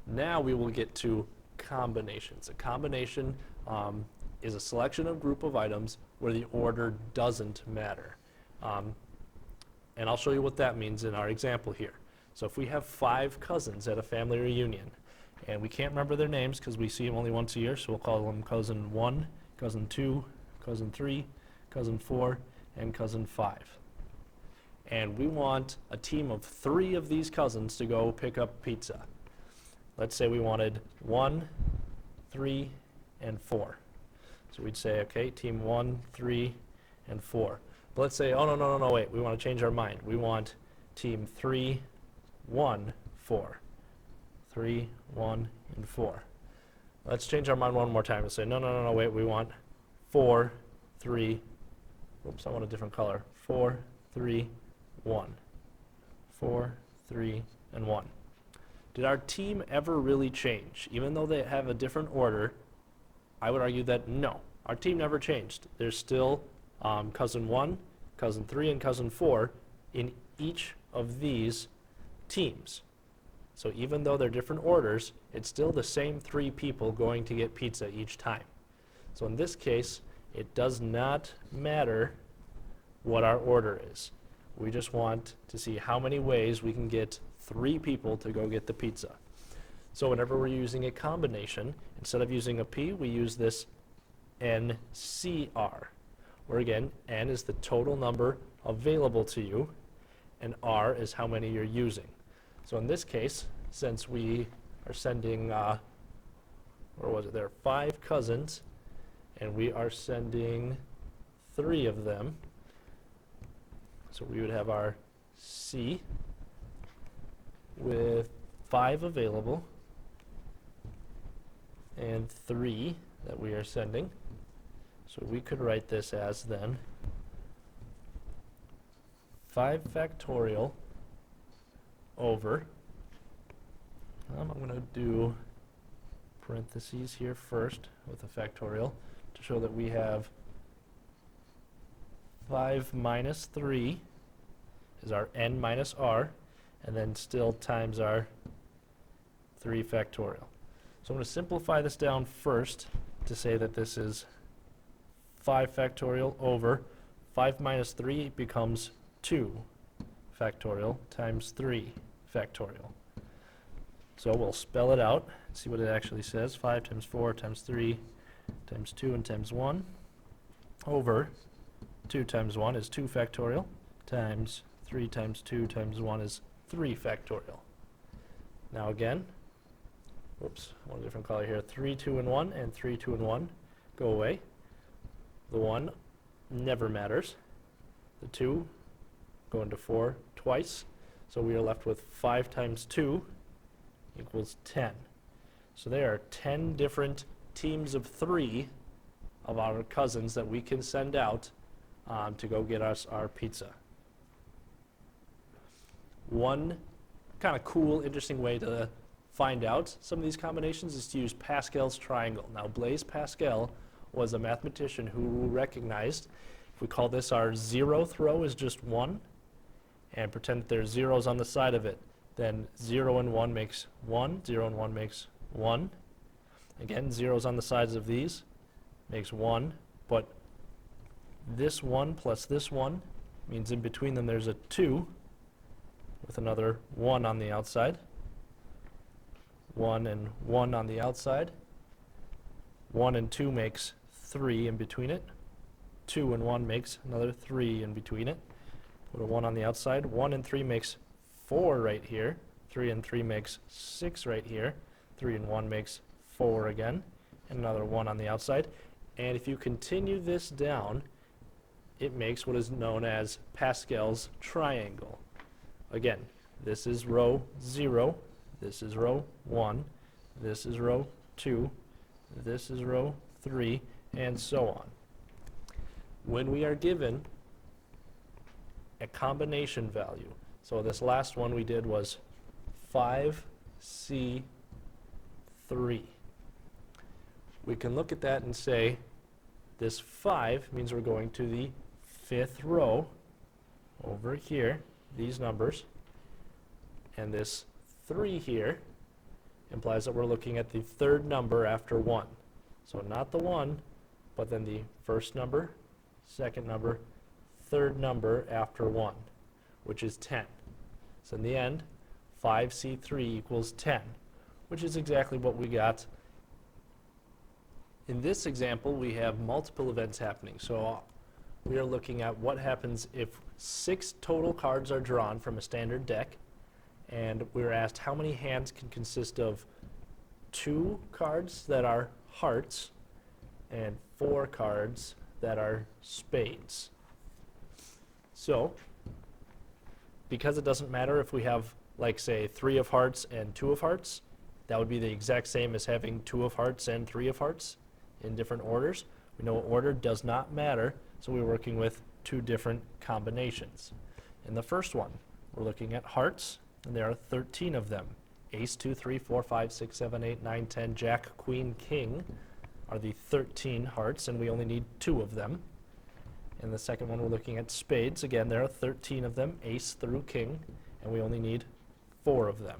Now we will get to combinations. A combination is a selection of group of items where the order doesn't matter. And I'll show you what that means in our example here. So if we have 5 cousins at a family reunion, and we can't remember their names because we see them only once a year, so we'll call them cousin 1, cousin 2, cousin 3, cousin 4, and cousin 5. And we want a team of 3 of these cousins to go pick up pizza. Let's say we wanted 1, 3, and 4. So we'd say, okay, team 1, 3, and 4. But let's say, oh, no, wait, we want to change our mind. We want team 3, 1, 4. 3, 1, and 4. Let's change our mind one more time and say, no, wait, we want 4, 3, oops, I want a different color. 4, 3, 1. 4, 3, and 1. Did our team ever really change? Even though they have a different order, I would argue that no, our team never changed. There's still cousin 1, cousin 3, and cousin 4 in each of these teams. So even though they're different orders, it's still the same 3 people going to get pizza each time. So in this case, it does not matter what our order is. We just want to see how many ways we can get 3 people to go get the pizza. So whenever we're using a combination, instead of using a P, we use this NCR, where again, N is the total number available to you, and R is how many you're using. So in this case, since we are sending, where was it there, 5 cousins, and we are sending 3 of them, so we would have our C with 5 available and 3 that we are sending. So we could write this as then 5 factorial over, I'm going to do parentheses here first with a factorial to show that we have 5 minus 3 is our n minus r, and then still times our 3 factorial. So I'm going to simplify this down first to say that this is 5 factorial over 5 minus 3 becomes 2 factorial times 3 factorial. So we'll spell it out, see what it actually says. 5 times 4 times 3 times 2 and times 1 over 2 times 1 is 2 factorial times 3 times 2 times 1 is 3 factorial. Now again, whoops, I want a different color here. 3, 2, and 1 and 3, 2, and 1 go away. The 1 never matters. The 2 go into 4 twice. So we are left with 5 times 2 equals 10. So there are 10 different teams of 3 of our cousins that we can send out to go get us our pizza. One kind of cool, interesting way to find out some of these combinations is to use Pascal's triangle. Now, Blaise Pascal was a mathematician who recognized, if we call this our 0th row is just 1, and pretend that there's zeros on the side of it, then 0 and 1 makes 1, 0 and 1 makes 1. Again, zeros on the sides of these makes 1, but this 1 plus this 1 means in between them there's a 2 with another 1 on the outside. 1 and 1 on the outside. 1 and 2 makes 3 in between it. 2 and 1 makes another 3 in between it. Put a 1 on the outside. 1 and 3 makes 4 right here. 3 and 3 makes 6 right here. 3 and 1 makes 4 again. And another 1 on the outside. And if you continue this down, it makes what is known as Pascal's triangle. Again, this is row 0, this is row 1, this is row 2, this is row 3, and so on. When we are given a combination value, so this last one we did was 5C3, we can look at that and say this 5 means we're going to the 5th row over here, these numbers, and this 3 here implies that we're looking at the third number after 1. So not the 1, but then the first number, second number, third number after 1, which is 10. So in the end, 5C3 equals 10, which is exactly what we got. In this example, we have multiple events happening. So we are looking at what happens if 6 total cards are drawn from a standard deck, and we're asked how many hands can consist of 2 cards that are hearts and 4 cards that are spades. So, because it doesn't matter if we have, like, say, 3 of hearts and 2 of hearts, that would be the exact same as having 2 of hearts and 3 of hearts in different orders. We know order does not matter, so we're working with 2 different combinations. In the first one, we're looking at hearts, and there are 13 of them. Ace, 2, 3, 4, 5, 6, 7, 8, 9, 10, Jack, Queen, King are the 13 hearts, and we only need 2 of them. In the second one, we're looking at spades. Again, there are 13 of them, Ace through King, and we only need 4 of them.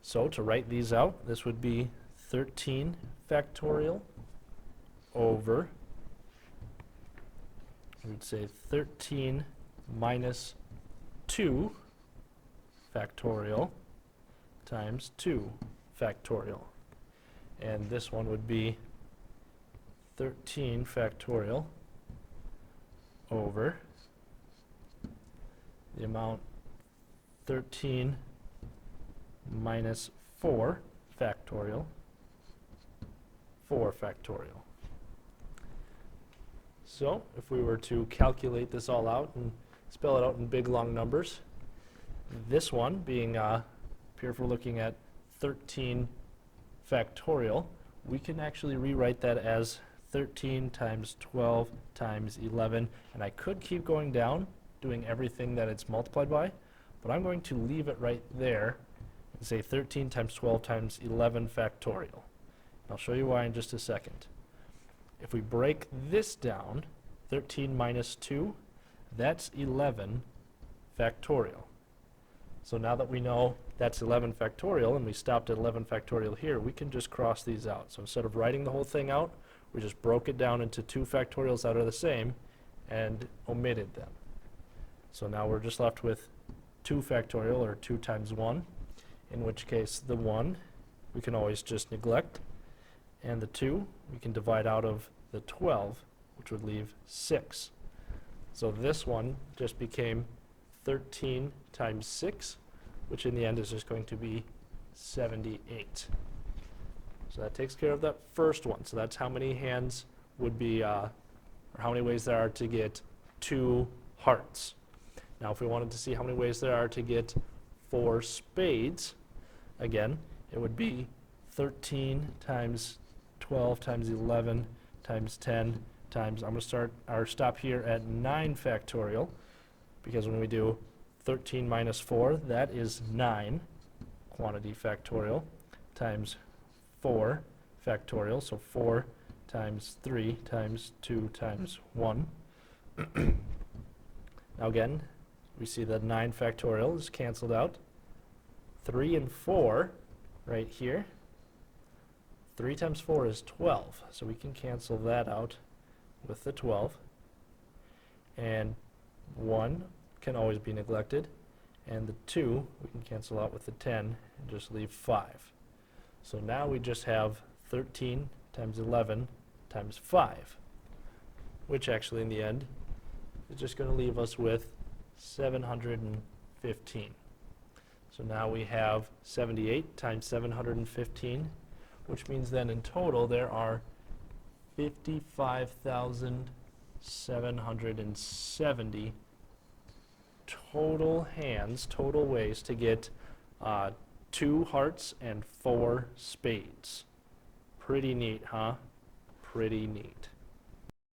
So to write these out, this would be 13 factorial over, we'd say 13 minus 2 factorial times 2 factorial. And this one would be 13 factorial over the amount 13 minus 4 factorial, 4 factorial. So if we were to calculate this all out and spell it out in big long numbers, this one being, here if we're looking at 13 factorial, we can actually rewrite that as 13 times 12 times 11, and I could keep going down doing everything that it's multiplied by, but I'm going to leave it right there and say 13 times 12 times 11 factorial. I'll show you why in just a second. If we break this down, 13 minus 2, that's 11 factorial. So now that we know that's 11 factorial, and we stopped at 11 factorial here, we can just cross these out. So instead of writing the whole thing out, we just broke it down into 2 factorials that are the same and omitted them. So now we're just left with 2 factorial, or 2 times 1, in which case the 1 we can always just neglect, and the 2 we can divide out of the 12, which would leave 6. So this one just became 13 times 6, which in the end is just going to be 78. So that takes care of that first one. So that's how many hands would be, or how many ways there are to get 2 hearts. Now if we wanted to see how many ways there are to get 4 spades, again, it would be 13 times 12 times 11 times 10 times, I'm going to start or stop here at 9 factorial, because when we do 13 minus 4, that is 9 quantity factorial, times 4 factorial, so 4 times 3 times 2 times 1. Now again, we see that 9 factorial is canceled out. 3 and 4 right here. 3 times 4 is 12, so we can cancel that out with the 12. And 1 can always be neglected, and the 2 we can cancel out with the 10 and just leave 5. So now we just have 13 times 11 times 5, which actually in the end is just going to leave us with 715. So now we have 78 times 715, which means then in total there are 55,770 total hands, total ways to get 2 hearts and 4 spades. Pretty neat, huh? Pretty neat.